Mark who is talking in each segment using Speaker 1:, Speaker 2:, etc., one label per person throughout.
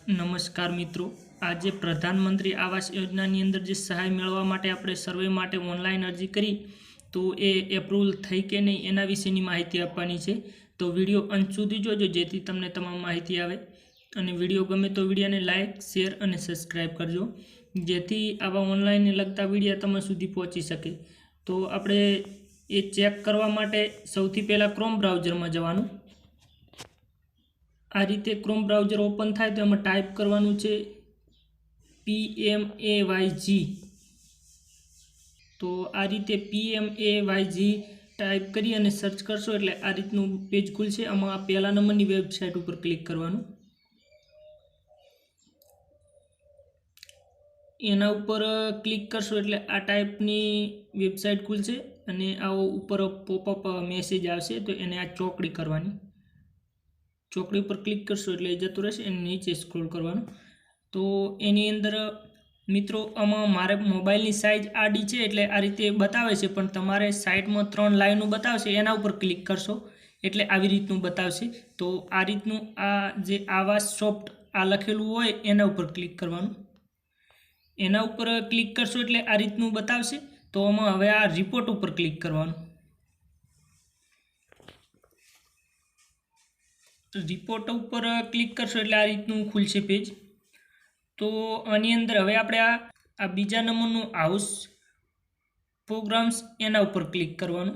Speaker 1: નમસ્કાર મિત્રો, આજે પ્રધાનમંત્રી આવાસ યોજનાની અંદર જે સહાય મેળવવા માટે આપણે સર્વે માટે ઓનલાઈન અરજી કરી તો એ એપ્રુવલ થઈ કે નહીં એના વિશેની માહિતી આપવાની છે। તો વિડીયો અંત સુધી જોજો જેથી તમને તમામ માહિતી આવે અને વિડીયો ગમે તો વિડીયોને લાઇક, શેર અને સબસ્ક્રાઈબ કરજો જેથી આવા ઓનલાઈનને લગતા વિડીયો તમારા સુધી પહોંચી શકે। તો આપણે એ ચેક કરવા માટે સૌથી પહેલાં ક્રોમ બ્રાઉઝરમાં જવાનું। आ रीते क्रोम ब्राउजर ओपन थाय तो एमां टाइप करवानुं छे PMAYG। तो आ रीते PMAYG टाइप करी अने सर्च करशो एटले आ रीतनुं पेज खुलशे। आमां पहला नंबरनी वेबसाइट पर क्लिक करवानुं। एना उपर क्लिक करशो एटले आ टाइपनी वेबसाइट खुलशे अने आवो उपर पॉपअप मेसेज आवशे। तो एने आ चोकड़ी करवानी। चोकड़ी पर क्लिक करशो एटले जतो रहेशे। एने नीचे स्क्रोल करवानुं। तो एनी अंदर मित्रों आमां मारे मोबाइलनी साइज आडी छे एटले आ रीते बतावे छे, पण तमारे साइडमां 3 लाइनो बतावशे एना उपर क्लिक करशो एटले आवी रीतनुं बतावशे। तो आ रीतनुं आ जे आवास सॉफ्ट आ लखेलुं होय एना उपर क्लिक करवानुं। एना उपर क्लिक करशो एटले आ रीतनुं बतावशे। तो आमां हवे आ रिपोर्ट उपर क्लिक करवानुं। रिपोर्ट पर क्लिक करशो एटले आ रीतनुं खुलशे पेज। तो आनी अंदर हवे आपणे आ बीजा नंबरनुं हाउस प्रोग्राम्स एना उपर क्लिक करवानुं।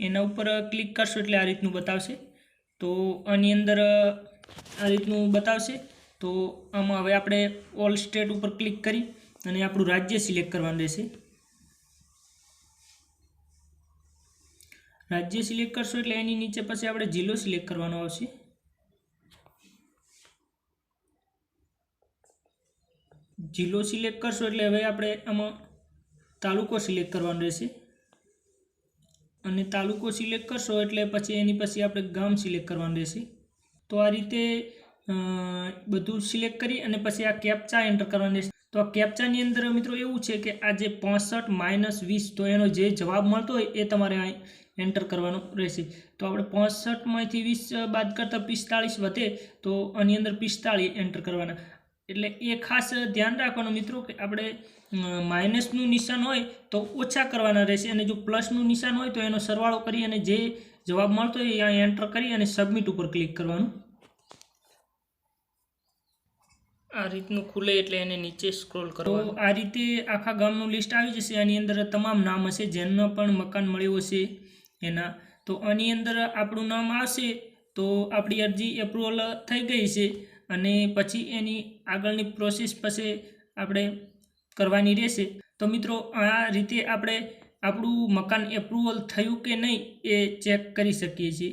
Speaker 1: एना उपर क्लिक करशो एटले आ रीतनुं बतावशे। तो आनी अंदर आ रीतनुं बतावशे। तो आमां हवे आपणे ऑल स्टेट उपर क्लिक करी अने आपणुं राज्य सिलेक्ट करवानुं रहेशे। राज्य सिलेक्ट करशो एटले एनी नीचे पछी आपणे जिल्लो सिलेक्ट करवानो आवशे। जिल्लो सिलेक्ट करशो एटले हवे आपणे आमां तालुको सिलेक्ट करवानो रहेशे अने तालुको सिलेक्ट करशो एटले पछी एनी पछी आपणे गाम सिलेक्ट करवानुं रहेशे। तो आ रीते बधुं सिलेक्ट करी अने पछी आ कैप्चा एंटर करवानुं रहेशे। तो आ कैप्चानी अंदर मित्रों एवुं छे के आ जे 65 - 20 तो एनो जे जवाब मळतो होय ए तमारे आ एंटर करवानो रहेशे। तो आपणे 65 मांथी 20 बाद करता 45 वधे तो आनी अंदर 45 एंटर करवाना। एटले ए खास ध्यान राखवानुं मित्रों के आपणे माइनसनुं निशान होय तो ओछा करवाना रहेशे अने जो प्लसनुं निशान होय तो एनो सरवाळो करी अने जे जवाब मळतो होय ए एंटर करी अने सबमिट उपर क्लिक करवानुं। आ रीतनुं खुले एटले एने नीचे स्क्रोल करवानुं। तो आ रीते आखा गामनुं लिस्ट आवी जशे। आनी अंदर तमाम नाम हशे जेमने पण मकान मळ्युं हशे एना। तो आनी अंदर आपणुं नाम आवशे तो आपणी अरजी एप्रुवल थई गई छे अने पछी एनी आगळनी प्रोसेस पछी आपणे करवानी रहेशे। तो मित्रों आ रीते आपणे आपणुं मकान एप्रुवल थयुं के नहीं ए चेक करी शकीए छीए।